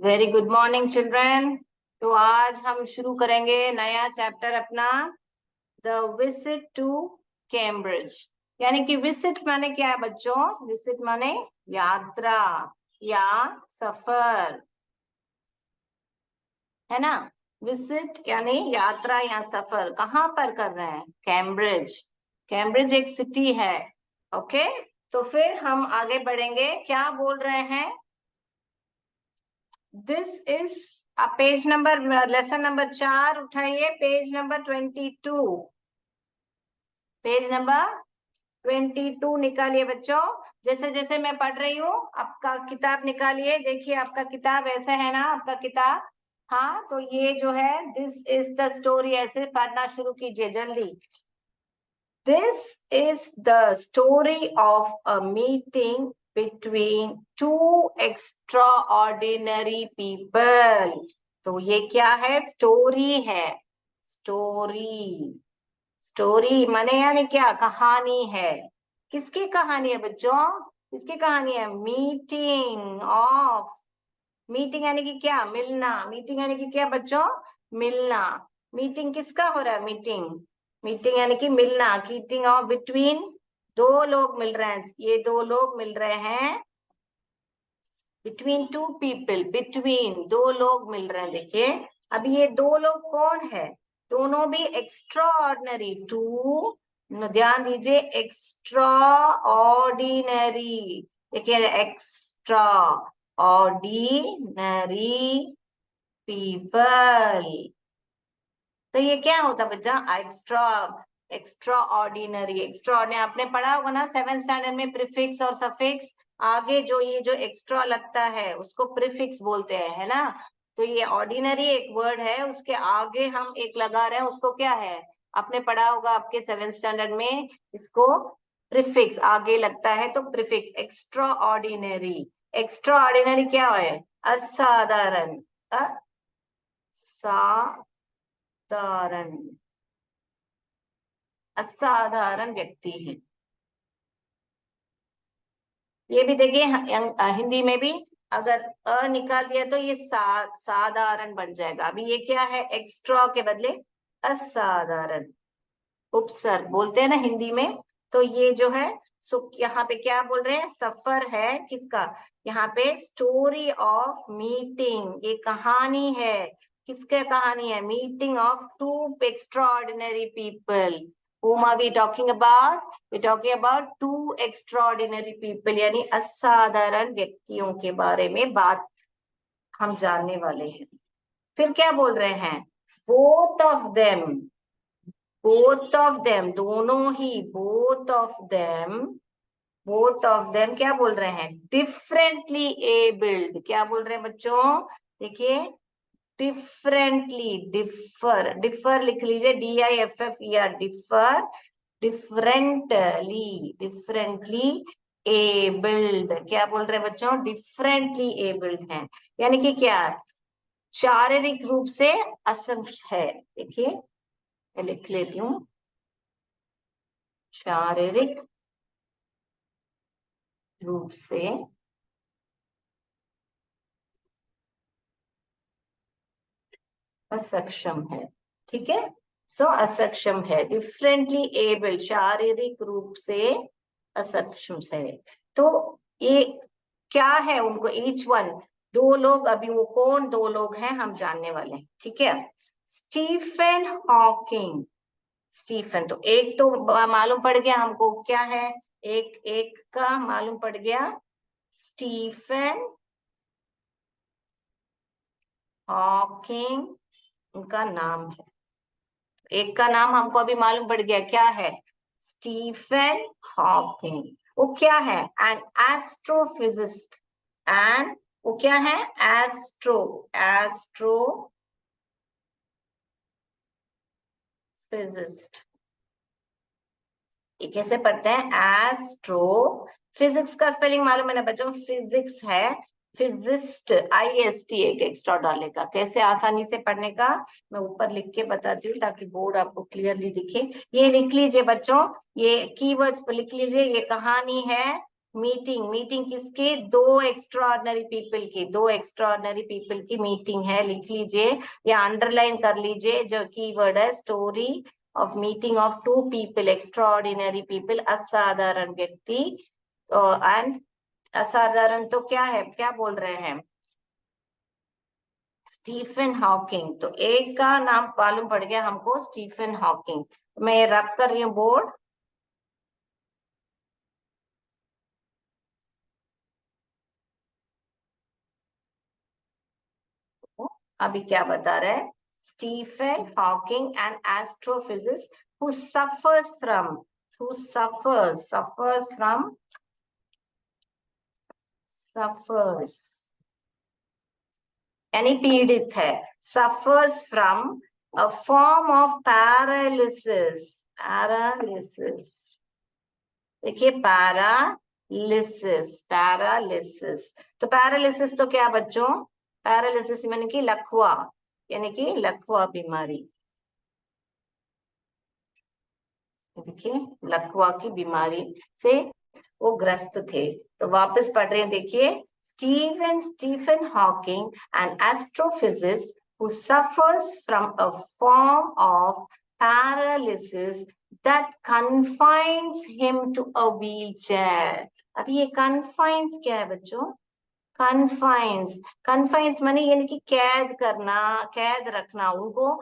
Very good morning children. तो आज हम शुरू करेंगे नया चैप्टर अपना, द विजिट टू कैम्ब्रिज। यानी कि विजिट माने क्या है बच्चों? विजिट माने यात्रा या सफर, है ना। विजिट यानी यात्रा या सफर। कहाँ पर कर रहे हैं? कैम्ब्रिज। कैम्ब्रिज एक सिटी है। ओके, तो फिर हम आगे बढ़ेंगे। क्या बोल रहे हैं? This is page number, lesson number 4 उठाइए, पेज नंबर 22। पेज नंबर 22 निकालिए बच्चों। जैसे जैसे मैं पढ़ रही हूँ आपका किताब निकालिए। देखिए आपका किताब ऐसा है ना, आपका किताब। हाँ, तो ये जो है दिस इज द स्टोरी, ऐसे पढ़ना शुरू कीजिए जल्दी। This is the story of a meeting between two extraordinary people. तो ये क्या है? स्टोरी है। स्टोरी, स्टोरी माने यानी क्या? कहानी है। किसकी कहानी है बच्चों? किसकी कहानी है? Meeting of. मीटिंग यानी कि क्या? मिलना। मीटिंग यानी कि क्या बच्चों? मिलना। मीटिंग किसका हो रहा है? मीटिंग, मीटिंग यानी कि मिलना। मीटिंग ऑफ बिटवीन, दो लोग मिल रहे हैं। ये दो लोग मिल रहे हैं। बिटवीन टू पीपल, बिटवीन दो लोग मिल रहे हैं। देखिए अब ये दो लोग कौन है? दोनों भी एक्स्ट्रा ऑर्डिनरी। टू, ध्यान दीजिए, एक्स्ट्रा ऑर्डिनरी। देखिए एक्स्ट्रा ऑर्डिनरी पीपल। तो ये क्या होता है बच्चा? Extra, extra ordinary. Extra ordinary आपने पढ़ा होगा ना 7th स्टैंडर्ड में, प्रीफिक्स और सफिक्स। आगे जो ये जो एक्स्ट्रा लगता है उसको प्रीफिक्स बोलते हैं, है ना। तो ये ऑर्डिनरी एक वर्ड है, उसके आगे हम एक लगा रहे हैं, उसको क्या है? आपने पढ़ा होगा आपके 7th स्टैंडर्ड में, इसको प्रीफिक्स आगे लगता है, तो prefix. Extra ordinary, extra ordinary क्या है? असाधारण, असाधारण, असाधारण व्यक्ति है। ये भी देखिए हिंदी में भी अगर अ निकाल दिया तो ये साधारण बन जाएगा। अभी ये क्या है? एक्स्ट्रा के बदले असाधारण। उपसर्ग बोलते हैं ना हिंदी में। तो ये जो है सो यहाँ पे क्या बोल रहे हैं? सफर है किसका? यहाँ पे स्टोरी ऑफ मीटिंग, ये कहानी है। किसके कहानी है? Meeting of two extraordinary people. whom are we talking about? We're talking about two extraordinary people, यानी असाधारण व्यक्तियों के बारे में बात हम जानने वाले हैं। फिर क्या बोल रहे हैं? both of them, both of them, दोनों ही, both of them, both of them क्या बोल रहे हैं? differently abled। क्या बोल रहे हैं बच्चों? देखिए डिफरेंटली, डिफर, डिफर लिख लीजिए, DIFFER, differ, differently, differently abled. क्या बोल रहे हैं बच्चों? डिफरेंटली एबल्ड हैं, यानी कि क्या? शारीरिक रूप से असक्षम है। देखिए मैं लिख लेती हूँ, शारीरिक रूप से असक्षम है। ठीक है, सो असक्षम है, डिफरेंटली एबल, शारीरिक रूप से असक्षम से। तो ये क्या है उनको? ईच वन, दो लोग। अभी वो कौन दो लोग हैं हम जानने वाले हैं। ठीक है, स्टीफन हॉकिंग। स्टीफन तो एक तो मालूम पड़ गया हमको, क्या है? एक एक का मालूम पड़ गया, स्टीफन हॉकिंग उनका नाम है। एक का नाम हमको अभी मालूम पड़ गया, क्या है? Stephen Hawking. वो क्या है? An astrophysicist. एंड वो क्या है? Astro, astrophysicist. ये कैसे पढ़ते हैं? एस्ट्रो, फिजिक्स का स्पेलिंग मालूम है ना बच्चों? फिजिक्स है, फिजिस्ट, IST एक एक्स्ट्रा डालेगा। कैसे आसानी से पढ़ने का मैं ऊपर लिख के बताती हूँ ताकि बोर्ड आपको क्लियरली दिखे। ये लिख लीजिए बच्चों, ये कीवर्ड्स पर लिख लीजिए। ये कहानी है, मीटिंग, मीटिंग किसके? दो एक्स्ट्राऑर्डिनरी पीपल की, दो एक्स्ट्राऑर्डिनरी पीपल की मीटिंग है, लिख लीजिए या अंडरलाइन कर लीजिए जो कीवर्ड है, story of meeting of two people, extraordinary people, असाधारण व्यक्ति। एंड असाधारण तो क्या है, क्या बोल रहे हैं? Stephen Hawking. तो एक का नाम मालूम पड़ गया हमको, स्टीफन हॉकिंग। मैं ये रब कर रही हूँ बोर्ड। अभी क्या बता रहा है? Stephen Hawking an astrophysicist who suffers from, who suffers from, suffers यानी पीड़ित है, suffers from a form of paralysis, paralysis. देखिए पैरालिसिस, पैरालिसिस। तो पैरालिसिस तो क्या बच्चों? पैरालिसिस यानी कि लकवा, यानी कि लकवा बीमारी। देखिए लकवा की बीमारी से वो ग्रस्त थे। तो वापस पढ़ रहे हैं, देखिए Stephen Hawking an astrophysicist who suffers from a form of paralysis that confines him to a wheelchair। अब ये confines क्या है बच्चों? कन्फाइंस, कन्फाइंस माने यानी कि कैद करना, कैद रखना उनको,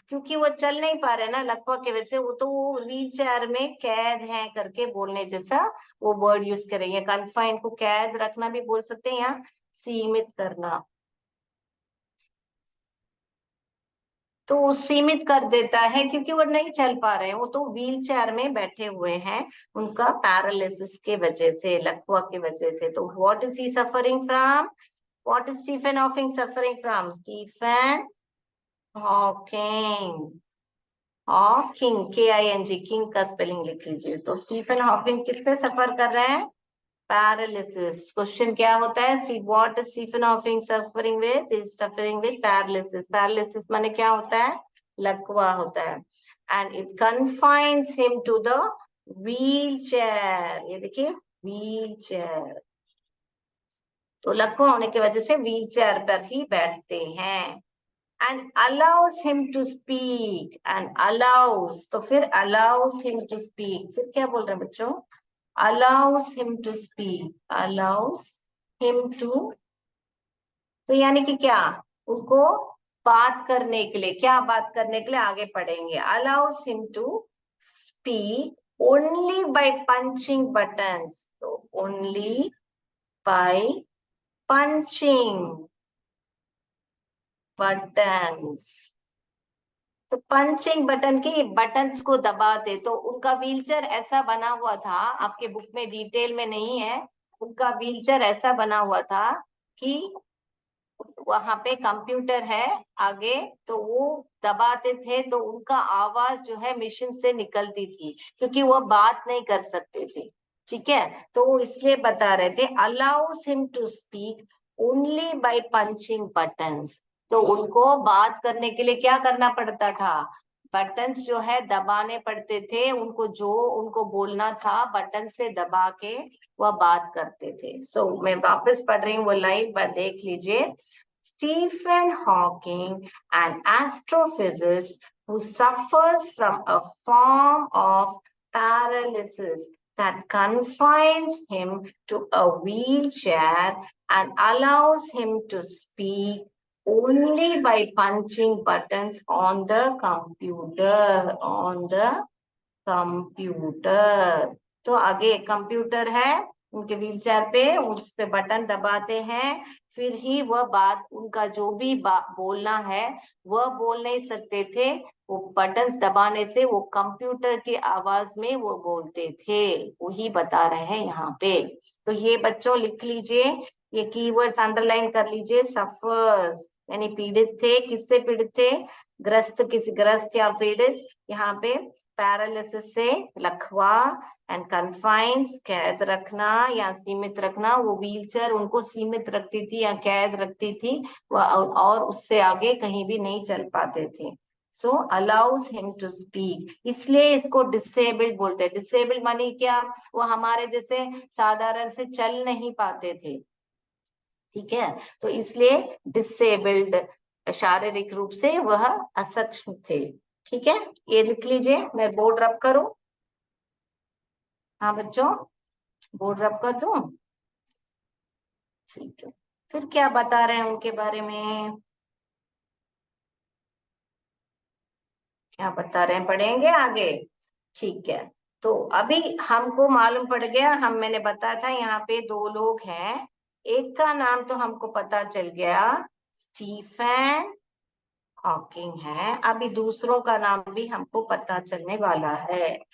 क्योंकि वो चल नहीं पा रहे ना लकवा की वजह से, वो तो व्हील चेयर में कैद है करके बोलने जैसा वो वर्ड यूज करेंगे। कन्फाइन को कैद रखना भी बोल सकते हैं, या सीमित करना। तो वो सीमित कर देता है क्योंकि वो नहीं चल पा रहे हैं, वो तो व्हील चेयर में बैठे हुए हैं, उनका पैरालिसिस के वजह से, लकवा की वजह से। तो what is he suffering from? What is Stephen Hawking suffering from? Stephen Hawking, Hawking, K-I-N-G, king का स्पेलिंग लिख लीजिए। तो स्टीफन हॉकिंग किससे सफर कर रहे हैं? पैरालिसिस। क्वेश्चन क्या होता है? What is Stephen Hawking suffering with? Is suffering with paralysis. Paralysis माने क्या होता है? लकवा होता है। And it confines him to the wheelchair. ये देखिए व्हील चेयर, तो लकवा होने की वजह से व्हील चेयर पर ही बैठते हैं। And allows him to speak, and allows, तो फिर अलाउस हिम टू स्पीक, फिर क्या बोल रहे हैं बच्चों? Allows him to speak, allows him to, तो यानी कि क्या? उनको बात करने के लिए, क्या बात करने के लिए आगे पढ़ेंगे। Allows him to speak only by punching buttons, तो ओनली बाय पंचिंग बटन्स। तो पंचिंग बटन के बटन्स को दबाते, तो उनका व्हीलचेयर ऐसा बना हुआ था, आपके बुक में डिटेल में नहीं है, उनका व्हीलचेयर ऐसा बना हुआ था कि वहां पे कंप्यूटर है आगे, तो वो दबाते थे तो उनका आवाज जो है मशीन से निकलती थी, क्योंकि वो बात नहीं कर सकते थे। ठीक है, तो वो इसलिए बता रहे थे allows him to speak only by punching buttons. तो उनको बात करने के लिए क्या करना पड़ता था? बटन्स जो है दबाने पड़ते थे उनको, जो उनको बोलना था बटन से दबा के वह बात करते थे। मैं वापस पढ़ रही हूँ वो लाइन, पर देख लीजिए। Stephen Hawking, an astrophysicist who suffers from a form of paralysis that confines him to a wheelchair and allows him to speak only by punching buttons on the computer, on the computer. तो आगे computer है उनके wheelchair पे, उस पे button दबाते हैं, फिर ही वह बात, उनका जो भी बोलना है वह बोल नहीं सकते थे, वो बटन्स दबाने से वो कंप्यूटर की आवाज में वो बोलते थे। वही बता रहे हैं यहाँ पे। तो ये बच्चों लिख लीजिए, ये कीवर्ड्स अंडरलाइन कर लीजिए। सफर्स यानी पीड़ित थे, किससे पीड़ित थे? ग्रस्त, किसी ग्रस्त या पीड़ित। यहाँ पे पैरालिसिस से लकवा, एंड कन्फाइंस कैद रखना या सीमित रखना, वो व्हीलचेयर उनको सीमित रखती थी या कैद रखती थी, और उससे आगे कहीं भी नहीं चल पाते थे। सो अलाउज हिम टू स्पीक, इसलिए इसको डिसेबल्ड बोलते हैं। डिसेबल्ड मानी क्या, वो हमारे जैसे साधारण से चल नहीं पाते थे, ठीक है, तो इसलिए डिसेबल्ड, शारीरिक रूप से वह असक्षम थे। ठीक है, ये लिख लीजिए, मैं बोर्ड रब करूं। हाँ बच्चों, बोर्ड रब कर दूं। ठीक है, फिर क्या बता रहे हैं उनके बारे में, क्या बता रहे हैं, पढ़ेंगे आगे। ठीक है, तो अभी हमको मालूम पड़ गया, मैंने बताया था यहाँ पे दो लोग हैं, एक का नाम तो हमको पता चल गया, स्टीफन हॉकिंग है। अभी दूसरों का नाम भी हमको पता चलने वाला है।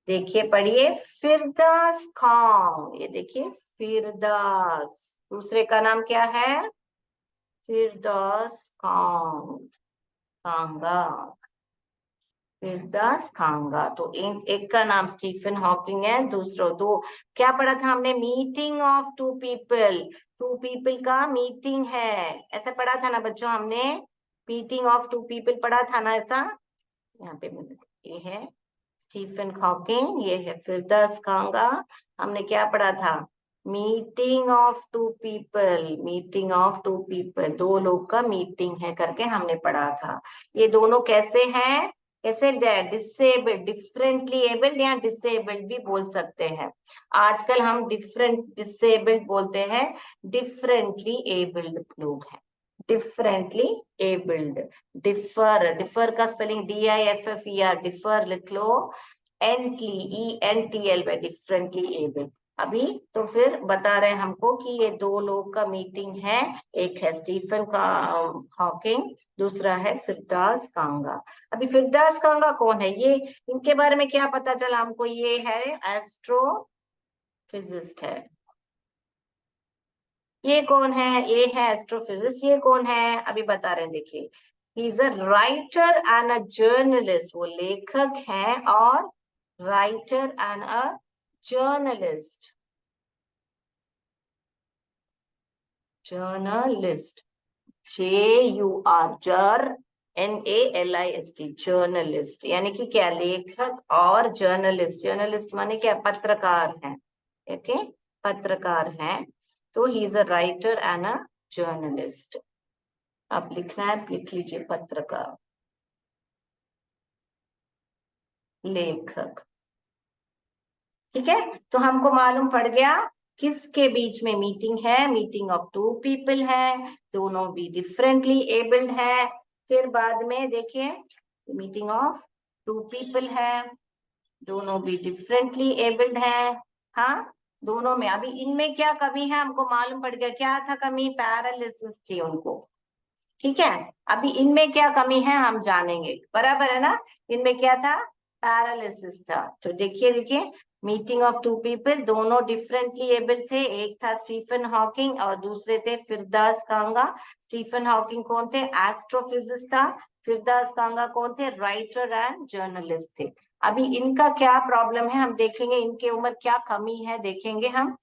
देखिए पढ़िए, फिरदौस खान, ये देखिए फिरदौस, दूसरे का नाम क्या है, फिरदौस खान, कांगा, फिरदौस कांगा। तो एक का नाम स्टीफन हॉकिंग है, दूसरों दो, क्या पढ़ा था हमने, meeting of two people, two people का मीटिंग है, ऐसा पढ़ा था ना बच्चों हमने, मीटिंग ऑफ टू पीपल पढ़ा था ना ऐसा। यहाँ पे ये है स्टीफन हॉकिंग, ये है फिरदौस कांगा। हमने क्या पढ़ा था, meeting of two people, meeting of two people, दो लोग का मीटिंग है करके हमने पढ़ा था। ये दोनों कैसे हैं, कैसे, डिसेबल्ड, डिफरेंटली एबल्ड या डिसेबल्ड भी बोल सकते हैं। आजकल हम डिफरेंट डिसेबल्ड बोलते हैं, डिफरेंटली एबल्ड लोग हैं, डिफरेंटली एबल्ड। डिफर, डिफर का स्पेलिंग DIFFER, डिफर लिख लो, ENTLY, डिफरेंटली एबल्ड। अभी तो फिर बता रहे हैं हमको कि ये दो लोग का मीटिंग है, एक है स्टीफन का हॉकिंग, दूसरा है फिरदौस कांगा। अभी फिरदौस कांगा कौन है, ये इनके बारे में क्या पता चला हमको, ये है एस्ट्रोफिजिस्ट है। ये कौन है, ये है एस्ट्रोफिजिस्ट, ये कौन है अभी बता रहे हैं, देखिए, he is a writer and a journalist, वो लेखक है और writer and a journalist, journalist, JUR, JERNALIST, journalist, यानी कि क्या, लेखक और जर्नलिस्ट, जर्नलिस्ट माने क्या, पत्रकार है, ओके, पत्रकार है। तो he is a writer and a journalist, अब लिखना है, लिख लीजिए, पत्रकार, लेखक। ठीक है, तो हमको मालूम पड़ गया किसके बीच में मीटिंग है, मीटिंग ऑफ टू पीपल है, दोनों भी डिफरेंटली एबल्ड है। फिर बाद में देखिए, मीटिंग ऑफ टू पीपल है, दोनों भी डिफरेंटली एबल्ड है। हाँ, दोनों में अभी इनमें क्या कमी है हमको मालूम पड़ गया, क्या था कमी, पैरालिसिस थी उनको। ठीक है, अभी इनमें क्या कमी है हम जानेंगे, बराबर है ना, इनमें क्या था, पैरालिसिस था। तो देखिए देखिए, मीटिंग ऑफ टू पीपल, दोनों डिफरेंटली एबल थे, एक था स्टीफन हॉकिंग और दूसरे थे फिरदौस कांगा। स्टीफन हॉकिंग कौन थे, एस्ट्रोफिजिस्ट था, फिरदौस कांगा कौन थे, राइटर एंड जर्नलिस्ट थे। अभी इनका क्या प्रॉब्लम है हम देखेंगे, इनके उम्र क्या कमी है देखेंगे हम।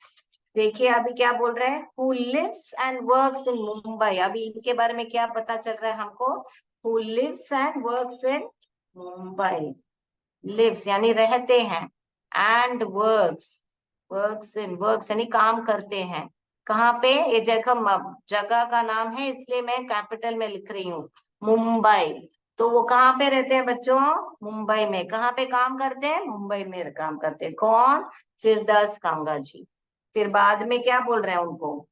देखिए अभी क्या बोल रहे हैं, who lives and works in Mumbai, अभी इनके बारे में क्या पता चल रहा है हमको, who lives and works in Mumbai, lives यानी रहते हैं, and works, works in, works यानी काम करते हैं, कहाँ पे, ये जगह का नाम है इसलिए मैं कैपिटल में लिख रही हूँ, मुंबई। तो वो कहाँ पे रहते हैं बच्चों, मुंबई में, कहाँ पे काम करते हैं, मुंबई में काम करते हैं, कौन, फिरदौस कांगा जी। फिर बाद में क्या बोल रहे हैं उनको,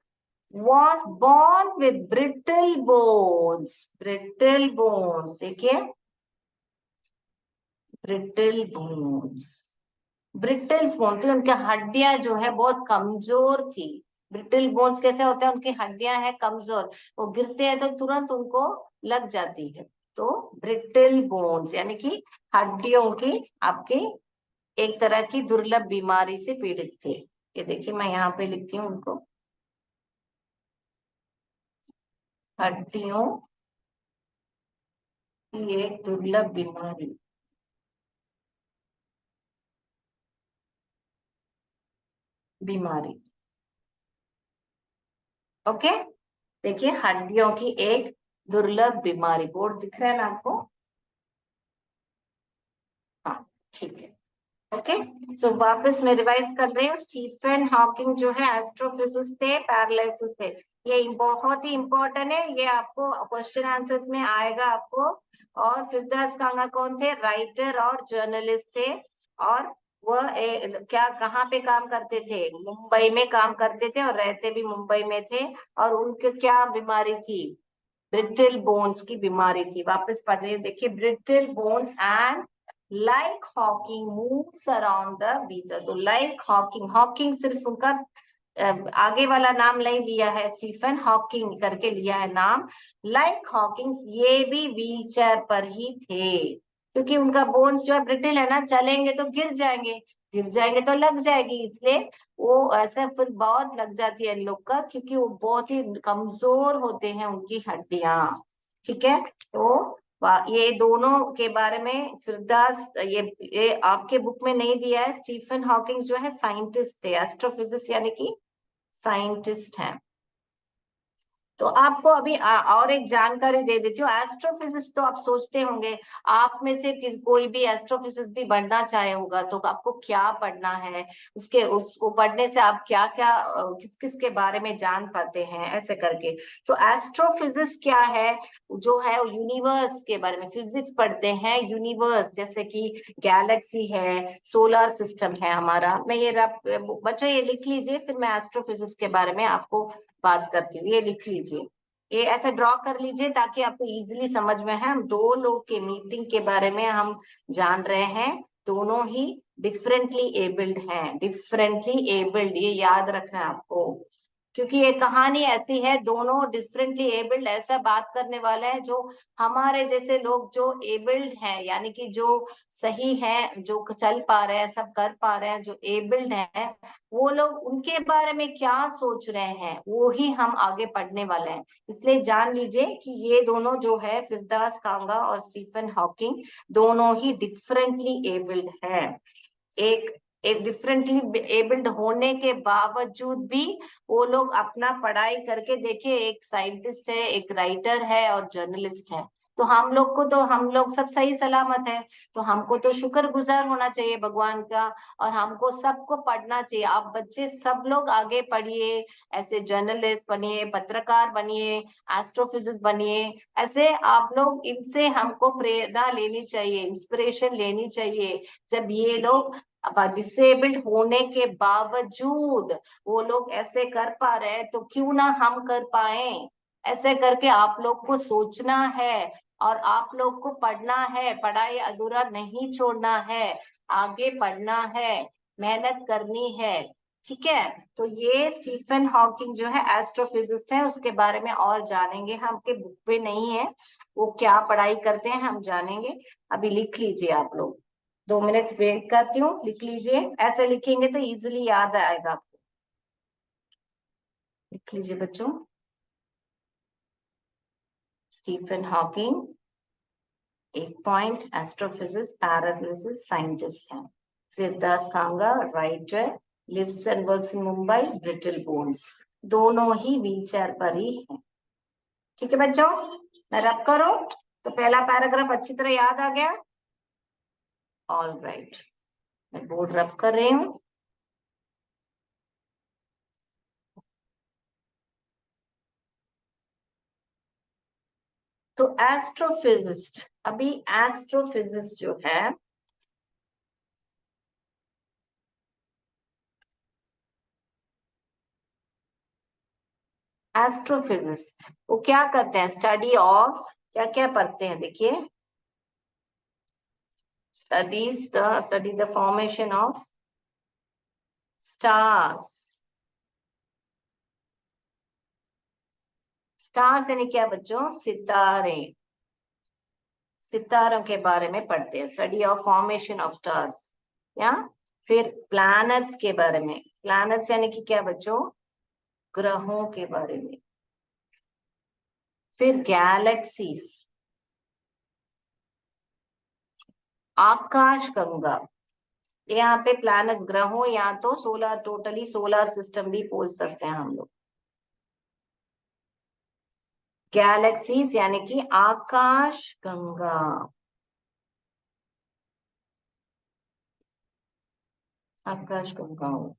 was born with brittle bones, brittle bones, देखिए, ब्रिटल बोन्स, ब्रिटल्स बोलते हैं, उनकी हड्डियां जो है बहुत कमजोर थी। ब्रिटल बोन्स कैसे होते हैं, उनकी हड्डियां हैं कमजोर, वो गिरते हैं तो तुरंत उनको लग जाती है। तो ब्रिटल बोन्स यानी कि हड्डियों की आपकी एक तरह की दुर्लभ बीमारी से पीड़ित थे। ये देखिए मैं यहाँ पे लिखती हूँ उनको, हड्डियों की एक दुर्लभ बीमारी, बीमारी, ओके। देखिए हड्डियों की एक दुर्लभ बीमारी, बोर्ड दिख रहा है ना आपको, ठीक है, ओके। सो वापस मैं रिवाइज कर रही हूँ। स्टीफन हॉकिंग जो है एस्ट्रोफिजिसिस्ट थे, पैरालिसिस थे। ये बहुत ही इंपॉर्टेंट है, ये आपको क्वेश्चन आंसर्स में आएगा आपको। और फिरदास कांगा कौन थे? राइटर और जर्नलिस्ट थे। और वह क्या कहाँ पे काम करते थे? मुंबई में काम करते थे और रहते भी मुंबई में थे। और उनके क्या बीमारी थी? ब्रिटल बोन्स की बीमारी थी। वापस पढ़ रही देखिए, brittle bones and like Hawking moves around the beater. तो लाइक हॉकिंग, हॉकिंग सिर्फ उनका आगे वाला नाम नहीं लिया है, स्टीफन हॉकिंग करके लिया है नाम। लाइक हॉकिंग ये भी व्हील चेयर पर ही थे, क्योंकि उनका बोन्स जो है ब्रिटल है ना, चलेंगे तो गिर जाएंगे, गिर जाएंगे तो लग जाएगी, इसलिए वो ऐसा फिर बहुत लग जाती है इन लोग का, क्योंकि वो बहुत ही कमजोर होते हैं उनकी हड्डियां। ठीक है, तो ये दोनों के बारे में फिरदास, ये आपके बुक में नहीं दिया है। स्टीफन हॉकिंग जो है साइंटिस्ट थे, एस्ट्रोफिजिस्ट यानी कि साइंटिस्ट हैं। तो आपको अभी और एक जानकारी दे देती हूँ। एस्ट्रोफिजिक्स तो आप सोचते होंगे, आप में से कोई भी एस्ट्रोफिजिक्स भी बनना चाहे होगा, तो आपको क्या पढ़ना है, उसके उसको पढ़ने से आप क्या क्या किस किस के बारे में जान पाते हैं, ऐसे करके। तो एस्ट्रोफिजिक्स क्या है? जो है यूनिवर्स के बारे में फिजिक्स पढ़ते हैं। यूनिवर्स जैसे कि गैलेक्सी है, सोलर सिस्टम है हमारा। मैं ये बच्चों ये लिख लीजिए, फिर मैं एस्ट्रोफिजिक्स के बारे में आपको बात करती हूँ। ये लिख लीजिए, ये ऐसे ड्रॉ कर लीजिए ताकि आपको इजीली समझ में है। हम दो लोग के मीटिंग के बारे में हम जान रहे हैं, दोनों ही डिफरेंटली एबल्ड हैं, डिफरेंटली एबल्ड, ये याद रखना है आपको। क्योंकि ये कहानी ऐसी है, दोनों डिफरेंटली एबल्ड ऐसा बात करने वाला है, जो हमारे जैसे लोग जो एबल्ड हैं, यानी कि जो सही है, जो चल पा रहे हैं, सब कर पा रहे हैं, जो एबल्ड है, वो लोग उनके बारे में क्या सोच रहे हैं, वो ही हम आगे पढ़ने वाले हैं। इसलिए जान लीजिए कि ये दोनों जो है, फिरदास कांगा और स्टीफन हॉकिंग, दोनों ही डिफरेंटली एबल्ड है। एक एक डिफरेंटली एबल्ड होने के बावजूद भी वो लोग अपना पढ़ाई करके, देखिए, एक साइंटिस्ट है, एक राइटर है और जर्नलिस्ट है। तो हम लोग को तो, हम लोग सब सही सलामत है, तो हमको तो शुक्रगुजार होना चाहिए भगवान का। और हमको सबको पढ़ना चाहिए। आप बच्चे सब लोग आगे पढ़िए, ऐसे जर्नलिस्ट बनिए, पत्रकार बनिए, एस्ट्रोफिजिक्स बनिए। ऐसे आप लोग, इनसे हमको प्रेरणा लेनी चाहिए, इंस्पिरेशन लेनी चाहिए। जब ये लोग डिसेबल्ड होने के बावजूद वो लोग ऐसे कर पा रहे हैं, तो क्यों ना हम कर पाए? ऐसे करके आप लोग को सोचना है, और आप लोग को पढ़ना है, पढ़ाई अधूरा नहीं छोड़ना है, आगे पढ़ना है, मेहनत करनी है। ठीक है, तो ये स्टीफन हॉकिंग जो है एस्ट्रोफिजिस्ट है, उसके बारे में और जानेंगे, हमके बुक पे नहीं है, वो क्या पढ़ाई करते हैं हम जानेंगे। अभी लिख लीजिए आप लोग, 2 मिनट वेट करती हूँ, लिख लीजिए। ऐसे लिखेंगे तो इजीली याद आएगा आपको। लिख लीजिए बच्चों, स्टीफन हॉकिंग, एक पॉइंट, एस्ट्रोफिजिक्स पैरालिसिस साइंटिस्ट हैं। Firdaus Kanga writer, lives and works in Mumbai, brittle bones, दोनों ही व्हीलचेयर पर ही हैं। ठीक है बच्चों, मैं रब करूं तो पहला पैराग्राफ अच्छी तरह याद आ गया? ऑल राइट, मैं बोर्ड रब कर रही हूँ। तो एस्ट्रोफिजिस्ट, अभी एस्ट्रोफिजिस्ट जो है, एस्ट्रोफिजिक्स वो क्या करते हैं? स्टडी ऑफ, क्या क्या पढ़ते हैं देखिए, study the formation of stars. Stars यानी क्या बच्चों? सितारे, सितारों के बारे में पढ़ते हैं, study of formation of stars. या फिर प्लैनेट्स के बारे में, प्लैनेट्स यानी कि क्या बच्चों? ग्रहों के बारे में। फिर गैलेक्सीज, आकाश गंगा, यहाँ पे प्लैनेट्स ग्रहों, या तो सोलर, टोटली सोलर सिस्टम भी पूछ सकते हैं हम लोग। गैलेक्सीज यानी कि आकाश गंगा। आकाश को गाँव,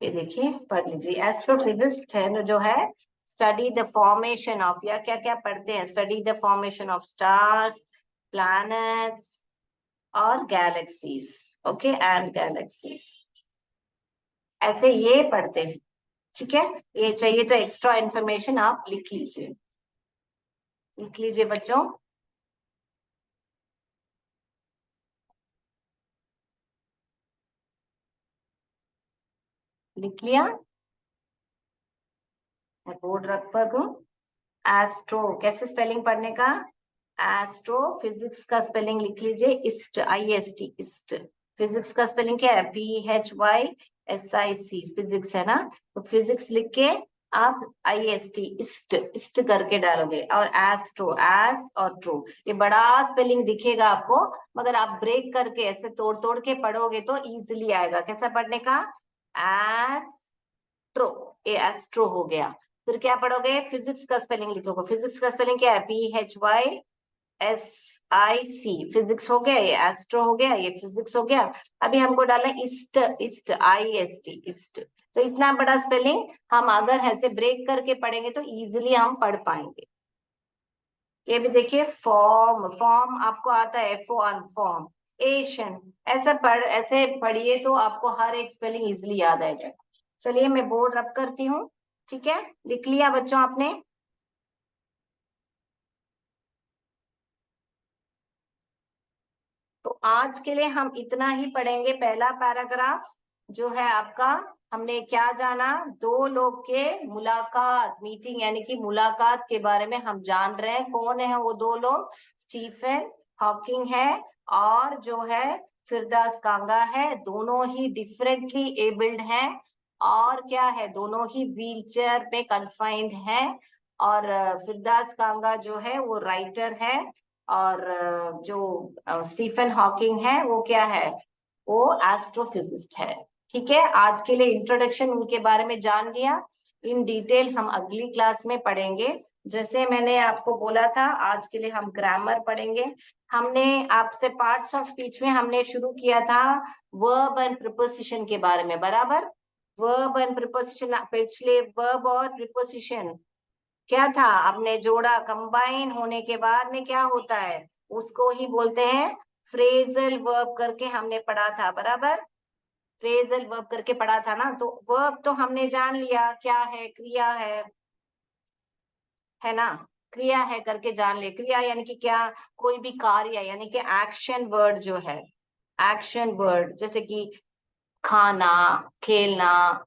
ये देखिए पढ़ लीजिए। एस्ट्रोफिजिस्ट है जो है, स्टडी द फॉर्मेशन ऑफ, या क्या क्या पढ़ते हैं, study the formation of stars, planets और गैलेक्सीज, ओके, एंड गैलेक्सीज, ऐसे ये पढ़ते हैं। ठीक है, ये चाहिए तो एक्स्ट्रा इंफॉर्मेशन आप लिख लीजिए, लिख लीजिए बच्चों। लिख लिया, मैं बोर्ड रख पर हूँ। एस्ट्रो कैसे स्पेलिंग पढ़ने का, एस्ट्रो फिजिक्स का स्पेलिंग लिख लीजिए, इस्ट, IST, इस्ट। फिजिक्स का स्पेलिंग क्या है, PHYSIC, फिजिक्स है ना, तो फिजिक्स लिख के आप IST, इस्ट, इस्ट करके डालोगे, और एस्ट्रो, एस और ट्रो, ये बड़ा स्पेलिंग दिखेगा आपको, मगर आप ब्रेक करके ऐसे तोड़ तोड़ के पढ़ोगे तो इजिली आएगा। कैसा पढ़ने का, एस्ट्रो, ये एस्ट्रो हो गया। फिर क्या पढ़ोगे, फिजिक्स का स्पेलिंग लिखोगे, फिजिक्स का स्पेलिंग क्या है, PHYSIC, फिजिक्स हो गया, ये एस्ट्रो हो गया, ये फिजिक्स हो गया। अभी हमको डालना इस्ट, इस्ट, IST, इस्ट। तो इतना बड़ा स्पेलिंग हम अगर ऐसे ब्रेक करके पढ़ेंगे तो इजिली हम पढ़ पाएंगे। ये भी देखिए, फॉर्म, फॉर्म आपको आता है, फॉर्म, फॉर्म, एशन, ऐसा पढ़, ऐसे पढ़िए तो आपको हर एक स्पेलिंग इजिली याद आ जाएगा। चलिए मैं बोर्ड रब करती हूँ, ठीक है, लिख लिया बच्चों आपने। तो आज के लिए हम इतना ही पढ़ेंगे। पहला पैराग्राफ जो है आपका, हमने क्या जाना, दो लोग के मुलाकात, मीटिंग यानी कि मुलाकात के बारे में हम जान रहे हैं। कौन है वो दो लोग, स्टीफन हॉकिंग है और जो है फिरदास कांगा है, दोनों ही डिफरेंटली एबल्ड हैं, और क्या है, दोनों ही व्हील चेयर पे कन्फाइंड है। और फिरदास कांगा जो है वो राइटर है, और जो स्टीफन हॉकिंग है वो क्या है, वो एस्ट्रोफिजिस्ट है। ठीक है, आज के लिए इंट्रोडक्शन उनके बारे में जान लिया, इन डिटेल हम अगली क्लास में पढ़ेंगे। जैसे मैंने आपको बोला था, आज के लिए हम ग्रामर पढ़ेंगे। हमने आपसे पार्ट्स ऑफ स्पीच में हमने शुरू किया था वर्ब एंड प्रिपोजिशन के बारे में, बराबर। वर्ब एंड प्रिपोजिशन, पिछले वर्ब और प्रिपोजिशन क्या था, आपने जोड़ा, कंबाइन होने के बाद में क्या होता है, उसको ही बोलते हैं फ्रेजल वर्ब करके हमने पढ़ा था, बराबर। फ्रेजल वर्ब करके पढ़ा था ना, तो वर्ब तो हमने जान लिया क्या है, क्रिया है ना, क्रिया है करके जान ले। क्रिया यानी कि क्या, कोई भी कार्य, यानी कि एक्शन वर्ड जो है, एक्शन वर्ड, जैसे कि खाना, खेलना,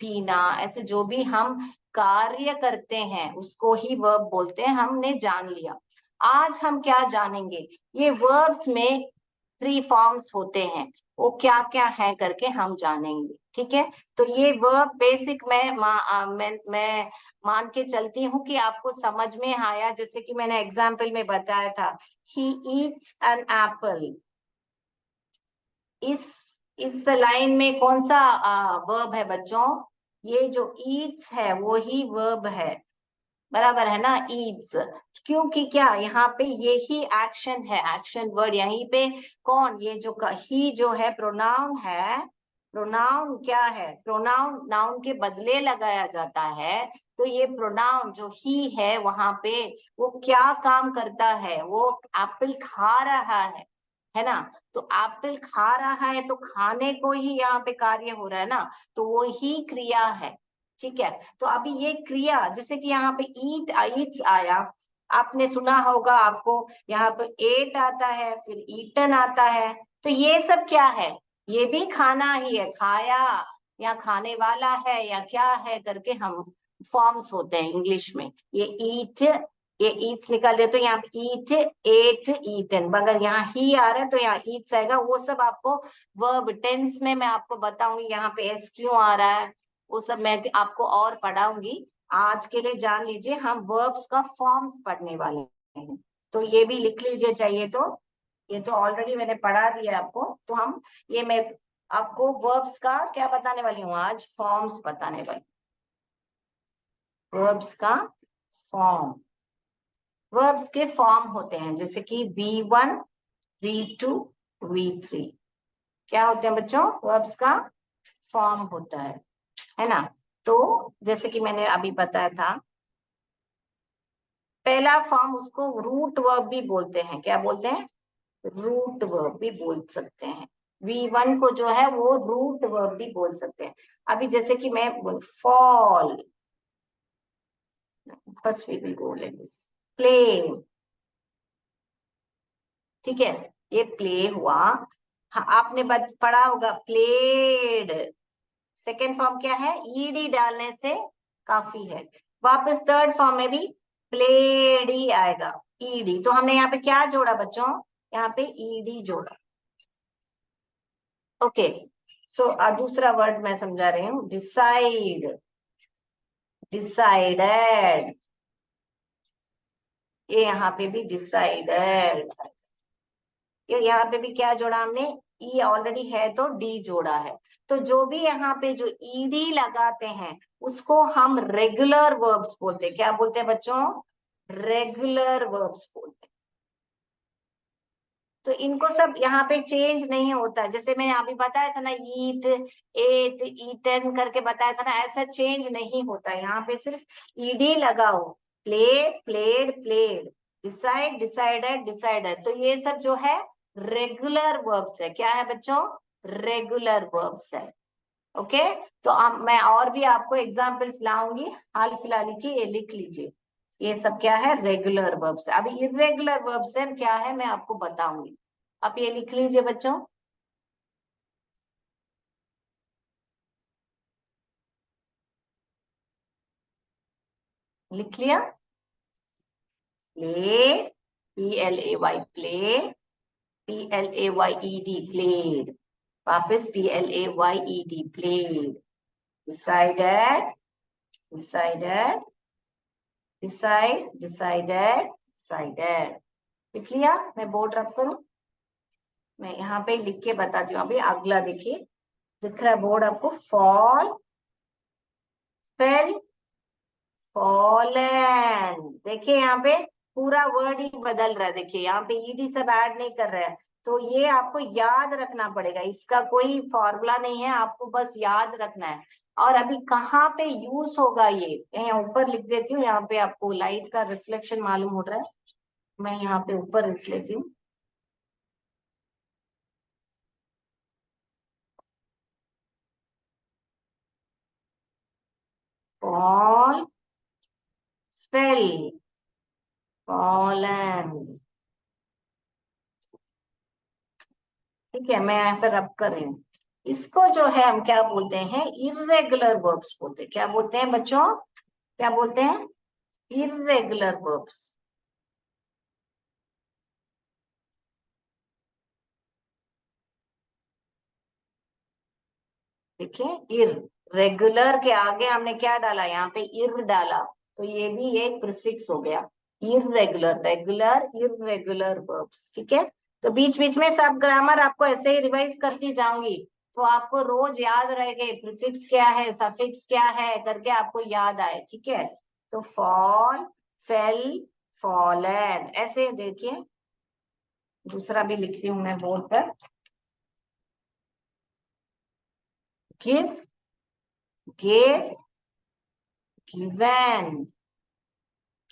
पीना, ऐसे जो भी हम कार्य करते हैं उसको ही वर्ब बोलते हैं, हमने जान लिया। आज हम क्या जानेंगे, ये वर्ब्स में 3 फॉर्म्स होते हैं, वो क्या क्या है करके हम जानेंगे। ठीक है, तो ये वर्ब बेसिक मैं मान के चलती हूँ कि आपको समझ में आया। जैसे कि मैंने एग्जाम्पल में बताया था, ही ईट्स एन एप्पल। इस इस लाइन में कौन सा वर्ब है बच्चों, ये जो ईट्स है वो ही वर्ब है, बराबर है ना, ईट्स। क्योंकि क्या, यहाँ पे ये ही एक्शन है, एक्शन वर्ड यहीं पे। कौन, ये जो ही जो है प्रोनाउन है, प्रोनाउन क्या है, प्रोनाउन नाउन के बदले लगाया जाता है। तो ये प्रोनाउन जो ही है वहां पे, वो क्या काम करता है, वो एप्पल खा रहा है ना। तो एप्पल खा रहा है तो खाने को ही यहाँ पे कार्य हो रहा है ना, तो वो ही क्रिया है। ठीक है, तो अभी ये क्रिया, जैसे कि यहाँ पे ईट, ईट्स आया, आपने सुना होगा, आपको यहाँ पे एट आता है, फिर ईटन आता है, तो ये सब क्या है, ये भी खाना ही है, खाया या खाने वाला है या क्या है करके हम फॉर्म्स होते हैं इंग्लिश में। ये ईट, ये ईट्स निकाल दे तो यहाँ पे ईट, एट, ईटन, मगर यहाँ ही आ रहा है तो यहाँ ईट्स आएगा। वो सब आपको वर्ब टेंस में मैं आपको बताऊंगी, यहाँ पे एस क्यों आ रहा है, वो सब मैं आपको और पढ़ाऊंगी। आज के लिए जान लीजिए, हम वर्ब्स का फॉर्म्स पढ़ने वाले हैं, तो ये भी लिख लीजिए चाहिए तो। ये तो ऑलरेडी मैंने पढ़ा दिया आपको, तो हम, ये मैं आपको वर्ब्स का क्या बताने वाली हूँ आज, फॉर्म्स बताने वाली, वर्ब्स का फॉर्म। वर्ब्स के फॉर्म होते हैं जैसे कि V1, V2, V3, क्या होते हैं बच्चों? वर्ब्स का फॉर्म होता है ना। तो जैसे कि मैंने अभी बताया था, पहला फॉर्म उसको रूट वर्ब भी बोलते हैं। क्या बोलते हैं? रूट वर्ब भी बोल सकते हैं। V1 को जो है वो रूट वर्ब भी बोल सकते हैं। अभी जैसे कि मैं fall, first we will go like this, play, ठीक है, ये प्ले हुआ। हाँ, आपने पढ़ा होगा प्लेड, सेकेंड फॉर्म क्या है? ईडी डालने से काफी है। वापस थर्ड फॉर्म में भी प्लेड ही आएगा, ईडी। तो हमने यहाँ पे क्या जोड़ा बच्चों? यहाँ पे ईडी जोड़ा। ओके, सो दूसरा वर्ड मैं समझा रही हूँ, डिसाइड, डिसाइडेड, ये यहाँ पे भी डिसाइडेड, ये यहाँ पे भी क्या जोड़ा हमने? ई ऑलरेडी है तो डी जोड़ा है। तो जो भी यहाँ पे जो ईडी लगाते हैं उसको हम रेगुलर वर्ब्स बोलते हैं। क्या बोलते हैं बच्चों? रेगुलर वर्ब्स बोलते हैं। तो इनको सब यहाँ पे चेंज नहीं होता, जैसे मैं यहाँ पे बताया था ना, ईट, एट, ईटन करके बताया था ना, ऐसा चेंज नहीं होता। यहाँ पे सिर्फ ईडी लगाओ, play, played, played, decide, decided, decided. तो ये सब जो है रेगुलर वर्ब्स है। क्या है बच्चों? रेगुलर वर्ब्स है। ओके, तो अब मैं और भी आपको एग्जाम्पल्स लाऊंगी हाल फिलहाल की, ये लिख लीजिए। ये सब क्या है? रेगुलर वर्ब्स है। अभी इरेगुलर वर्ब्स है क्या है मैं आपको बताऊंगी। आप ये लिख लीजिए बच्चों, लिख लिया? Play, PLAY, play, PLAYED, played, वापस PLAYED, played, decided, decided, decide, decided, decided. लिख लिया? मैं बोर्ड रब करूं? मैं यहाँ पे लिख के बताती हूँ। अभी अगला देखिए, दिख रहा है बोर्ड आपको? Fall, fail, fallen. देखिए यहाँ पे पूरा वर्ड ही बदल रहा है। देखिए यहाँ पे ईडी सब ऐड नहीं कर रहा है। तो ये आपको याद रखना पड़ेगा, इसका कोई फॉर्मूला नहीं है, आपको बस याद रखना है। और अभी कहाँ पे यूज होगा ये, यहाँ ऊपर लिख देती हूँ। यहाँ पे आपको लाइट का रिफ्लेक्शन मालूम हो रहा है, मैं यहाँ पे ऊपर लिख लेती हूँ। फॉल, फेल, फॉलन, ठीक है, मैं यहाँ पे रब कर रही हूँ। इसको जो है हम क्या बोलते हैं? इरेगुलर वर्ब्स बोलते हैं। क्या बोलते हैं बच्चों? क्या बोलते हैं? Irregular verbs. देखिए, इर, रेगुलर के आगे हमने क्या डाला? यहाँ पे इर डाला, तो ये भी एक प्रीफिक्स हो गया। इरेगुलर, रेगुलर, इरेगुलर वर्ब्स, ठीक है। तो बीच बीच में सब ग्रामर आपको ऐसे ही रिवाइज करती जाऊंगी, तो आपको रोज याद रहेगा प्रीफिक्स क्या है, सफिक्स क्या है करके आपको याद आए, ठीक है। तो फॉल, फेल, फॉलन, ऐसे देखिए। दूसरा भी लिखती हूँ मैं बोर्ड पर, गिव, गेव, गिवन,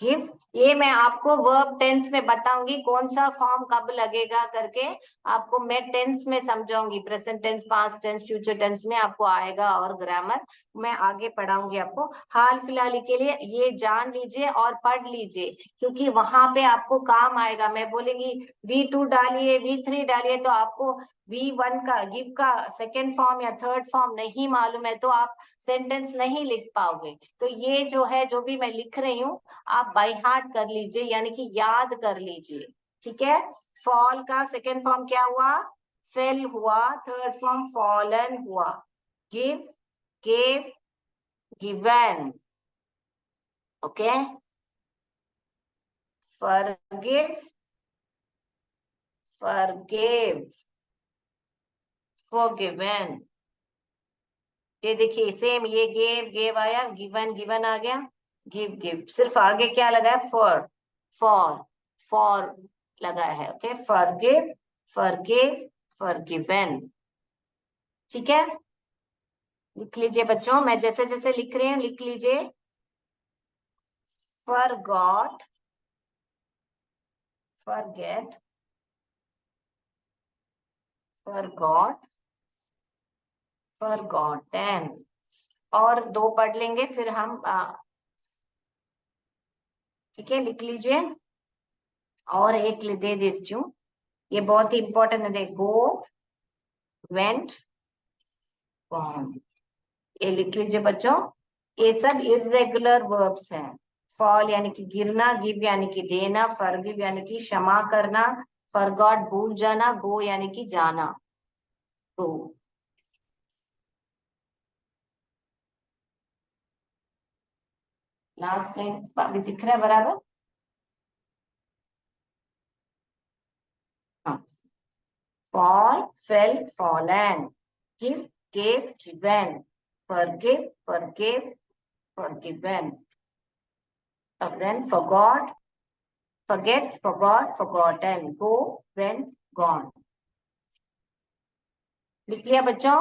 गिव। ये मैं आपको वर्ब टेंस में बताऊंगी कौन सा फॉर्म कब लगेगा करके, आपको मैं टेंस में समझाऊंगी। Present tense, past tense, future tense में आपको आएगा, और ग्रामर मैं आगे पढ़ाऊंगी आपको। हाल फिलहाल के लिए ये जान लीजिए और पढ़ लीजिए, क्योंकि वहां पे आपको काम आएगा। मैं बोलेंगी V2 डालिए, V3 डालिए, तो आपको V1 का, गिव का सेकेंड फॉर्म या थर्ड फॉर्म नहीं मालूम है तो आप सेंटेंस नहीं लिख पाओगे। तो ये जो है, जो भी मैं लिख रही हूँ, आप बाय हार्ट कर लीजिए, यानी कि याद कर लीजिए, ठीक है। फॉल का सेकेंड फॉर्म क्या हुआ? फेल हुआ। थर्ड फॉर्म फॉलन हुआ। Give, gave, given, okay. Forgive, forgive, forgiven. ये देखिए सेम, ये गेव, गेव आया, गिवन, गिवन आ गया, गिव, गिव। सिर्फ आगे क्या लगा है? फॉर, फॉर लगा है, ओके। फॉरगिव, फॉरगिव, फॉरगिवन, ठीक है, लिख लीजिए बच्चों, मैं जैसे जैसे लिख रही हूँ लिख लीजिए। forgot, forget, forgot, forgotten, और दो पढ़ लेंगे फिर हम ठीक है, लिख लीजिए। और एक दे देती हूँ, ये बहुत ही इंपॉर्टेंट है, देख, गो, वेंट, गॉन, ये लिख लीजिए बच्चों। ये सब इर्रेगुलर वर्ब्स हैं। फॉल यानी कि गिरना, गिव यानी कि देना, फॉरगिव यानी कि क्षमा करना, फॉरगॉट भूल जाना, गो यानी कि जाना। तो लास्ट में अभी दिख रहा है बराबर? हाँ, fall, fell, fallen, give, gave, given, forgive, forgave, forgiven, then forgot, forget, forgot, forgotten, go, went, gone। लिख लिया बच्चों?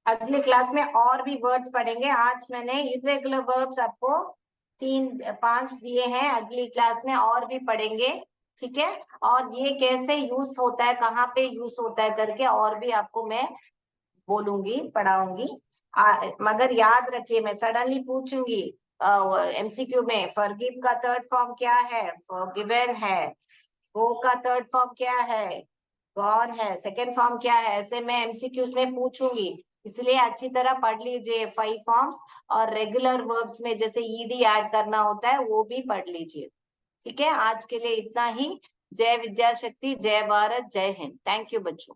अगली क्लास में और भी वर्ड्स पढ़ेंगे। आज मैंने इरेगुलर वर्ब्स आपको 3-5 दिए हैं, अगली क्लास में और भी पढ़ेंगे। ठीक है, और ये कैसे यूज होता है, कहाँ पे यूज होता है करके और भी आपको मैं बोलूंगी, पढ़ाऊंगी। मगर याद रखिए, मैं सडनली पूछूंगी एमसीक्यू में, फॉरगिव का थर्ड फॉर्म क्या है? फॉरगिवन है। गो का थर्ड फॉर्म क्या है? गॉन है। सेकेंड फॉर्म क्या है? ऐसे मैं एमसीक्यूज में पूछूंगी, इसलिए अच्छी तरह पढ़ लीजिए 5 फॉर्म्स। और रेगुलर वर्ब्स में जैसे ईडी ऐड करना होता है वो भी पढ़ लीजिए। ठीक है, आज के लिए इतना ही। जय विद्या शक्ति, जय भारत, जय हिंद। थैंक यू बच्चों।